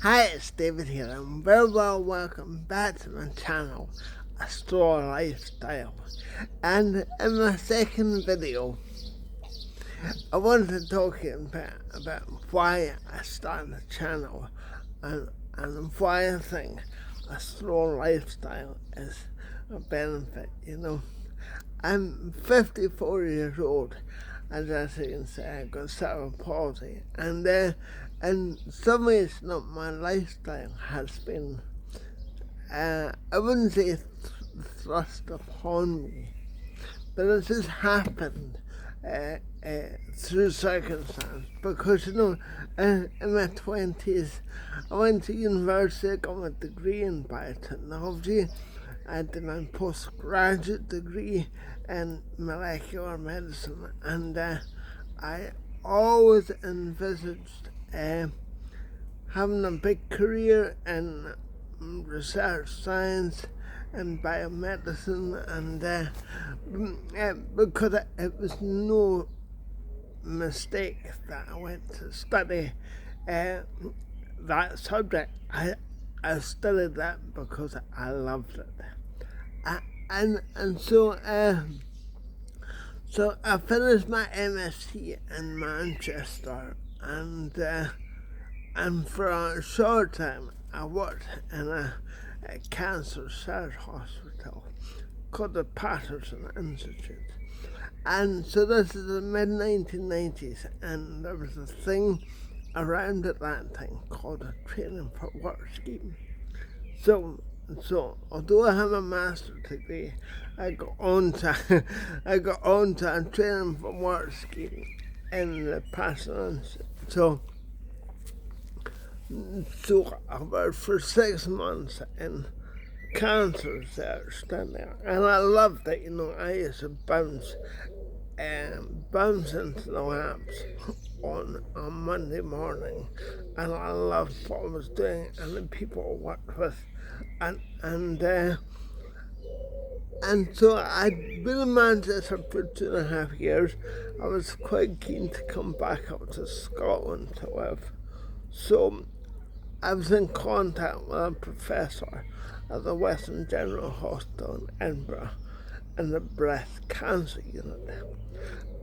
Hi, it's David here, and very well welcome back to my channel, A Store Lifestyle. And in my second video, I wanted to talk about why I started the channel and why I think a slow lifestyle is a benefit, I'm 54 years old, and as you can say, I've got cerebral palsy, and in some ways, my lifestyle has been, I wouldn't say thrust upon me, but it just happened through circumstance. Because, in my 20s, I went to university, I got my degree in biotechnology. I did my postgraduate degree in molecular medicine, and I always envisaged having a big career in research science and biomedicine, and because it was no mistake that I went to study that subject. I studied that because I loved it. So I finished my MSc in Manchester, and for a short time I worked in a cancer research hospital called the Patterson Institute. And so this is the mid-1990s, and there was a thing around at that time called a training for work scheme. So although I have a master's degree, I got on to a training for work scheme in the Patterson Institute. So I worked for 6 months in cancer research down there, and I loved it. I used to bounce into the labs on a Monday morning, and I loved what I was doing and the people I worked with, and so I'd been in Manchester for 2.5 years. I was quite keen to come back up to Scotland to live, so I was in contact with a professor at the Western General Hospital in Edinburgh in the breast cancer unit,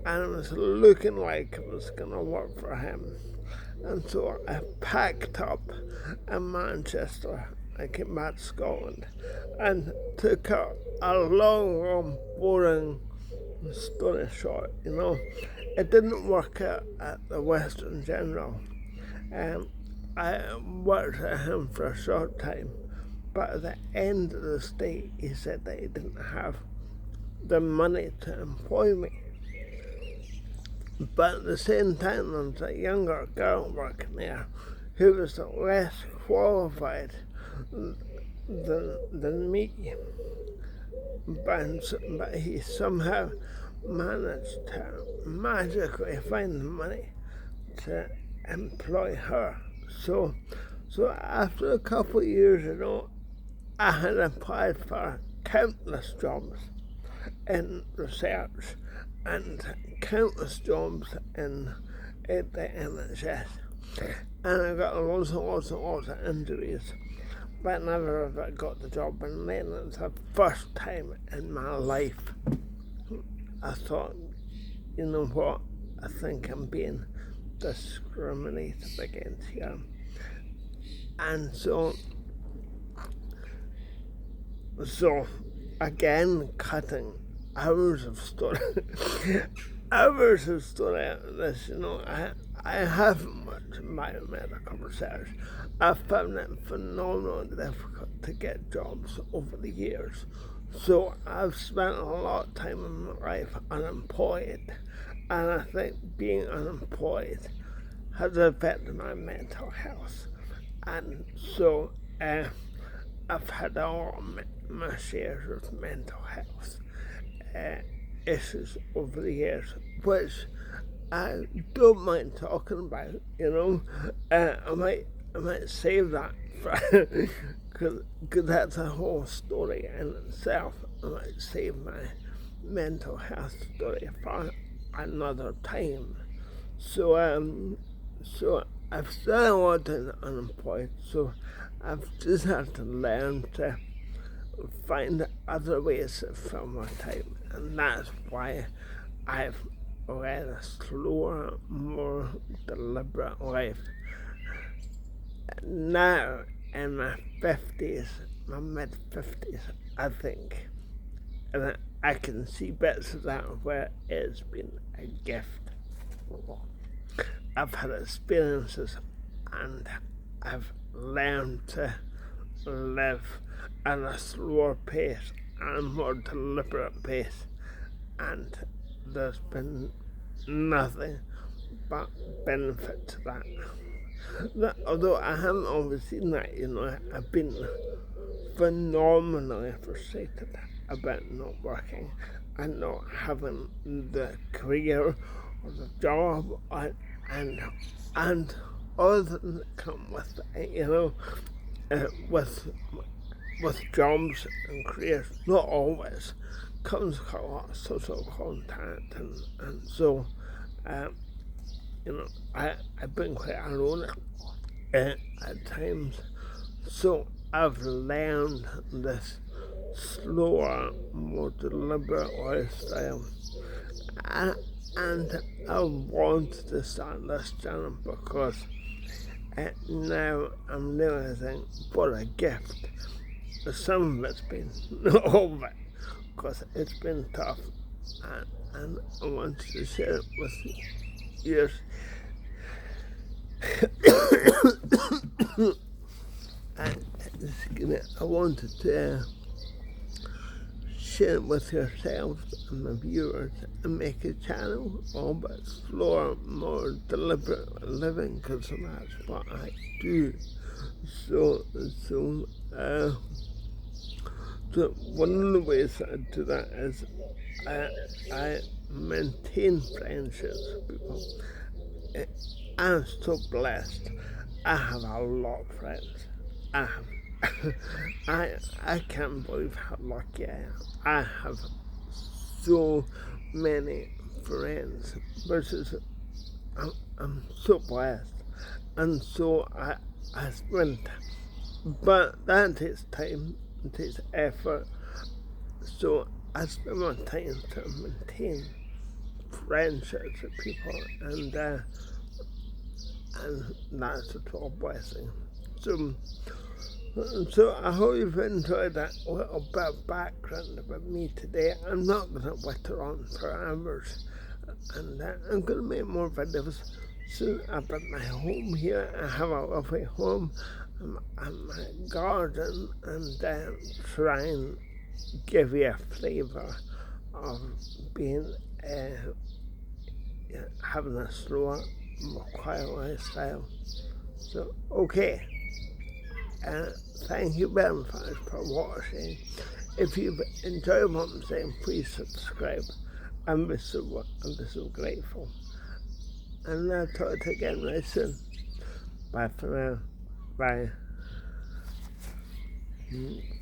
and it was looking like it was going to work for him. And so I packed up in Manchester. I came back to Scotland and took a long, boring story short. It didn't work out at the Western General. I worked at him for a short time, but at the end of the stay, he said that he didn't have the money to employ me. But at the same time, there was a younger girl working there who was less qualified than me. But he somehow managed to magically find the money to employ her. So after a couple of years, I had applied for countless jobs in research and countless jobs in the NHS, and I got lots of interviews, but never ever got the job. And then it was the first time in my life I thought, you know what, I think I'm being discriminated against here. And so again, cutting hours of story out of this, I haven't worked in biomedical research. I've found it phenomenally difficult to get jobs over the years. So I've spent a lot of time in my life unemployed, and I think being unemployed has affected my mental health. And so I've had all my shares of mental health issues over the years, which I don't mind talking about. I might save that for because that's a whole story in itself. I might save my mental health story for another time. So I've still wanted unemployed, so I've just had to learn to find other ways to fill my time, and that's why I've led a slower, more deliberate life. Now, in my 50s, my mid-50s, I think, and I can see bits of that where it's been a gift. I've had experiences and I've learned to live at a slower pace and more deliberate pace, and there's been nothing but benefit to that. Although I haven't always seen that, I've been phenomenally frustrated about not working and not having the career or the job and other than that come with it, with jobs and careers, not always comes a lot of social contact, and so I've been quite alone at times, so I've learned this slower, more deliberate lifestyle, and I want to start this channel because now I'm realising what a gift. Some of it's been, not all of it, because it's been tough, and I want to share it with you. I wanted to share it with yourselves and my viewers and make a channel all about slower, more deliberate living, because that's what I do. So one of the ways that I do that is I maintain friendships with people. I'm so blessed. I have a lot of friends. I can't believe how lucky I am. I have so many friends, versus I'm so blessed, and so I spend. But that takes time. It takes effort. So I spend my time to maintain friendships with people, and that's a total blessing. So I hope you've enjoyed that little bit of background about me today. I'm not going to witter on for hours, and I'm going to make more videos soon about my home here. I have a lovely home and my garden, and try and give you a flavour of being having a slower, more quiet lifestyle. So, okay. Thank you very much for watching. If you've enjoyed what I'm saying, please subscribe. I'm so grateful. And I'll talk to you again very soon. Bye for now. Bye.